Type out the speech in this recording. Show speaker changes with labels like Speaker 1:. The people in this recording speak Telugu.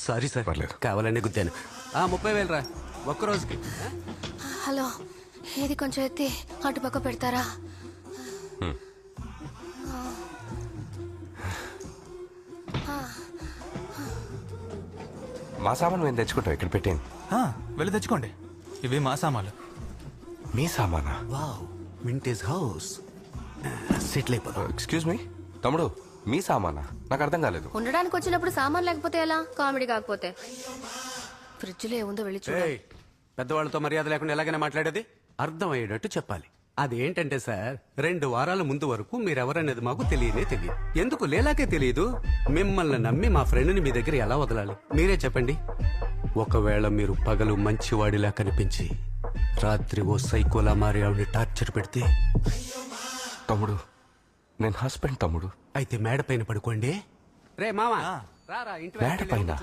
Speaker 1: సారీ సార్,
Speaker 2: పర్లేదు.
Speaker 1: కావాలనే గుద్దాను. 30,000 రా ఒక్క రోజుకి.
Speaker 3: హలో, ఇది కొంచెం ఎత్తి అటుపక్క పెడతారా?
Speaker 2: మా సామాను మేము తెచ్చుకుంటాం, ఇక్కడ పెట్టేయండి.
Speaker 4: వెళ్ళి తెచ్చుకోండి, ఇవి మా సామాన్లు.
Speaker 2: మీ సామానా?
Speaker 1: Wow, vintage house. సెటిల్ అయిపోతాం.
Speaker 2: ఎక్స్క్యూజ్ మీ తమ్ముడు, మీ సామానా? నాకు అర్థం కాలేదు.
Speaker 3: ఉండడానికి వచ్చినప్పుడు సామాన్ లేకపోతే ఎలా? కామెడీ కాకపోతే ఫ్రిడ్జ్ లో ఏముందో వెళ్ళి చూడండి.
Speaker 1: ఏయ్, పెద్దవాళ్ళతో మర్యాద లేకుండా ఎలాగైనా మాట్లాడేది? అర్థమయ్యేటట్టు చెప్పాలి. అదేంటంటే సార్, 2 వారాల ముందు వరకు మీరెవరనేది మాకు తెలియనే తెలియదు. ఎందుకు లేలాకే తెలియదు. మిమ్మల్ని నమ్మి మా ఫ్రెండ్ని మీ దగ్గర ఎలా వదలాలి మీరే చెప్పండి. ఒకవేళ మీరు పగలు మంచివాడిలా కనిపించి రాత్రి ఓ సైకోలా మారి ఆవిడని టార్చర్ పెడితే?
Speaker 2: తమ్ముడు, నేను హస్బెండ్ తమ్ముడు.
Speaker 1: అయితే మేడ పైన పడుకోండి. రే మామా, రారా ఇంటి
Speaker 2: మేడ పైన?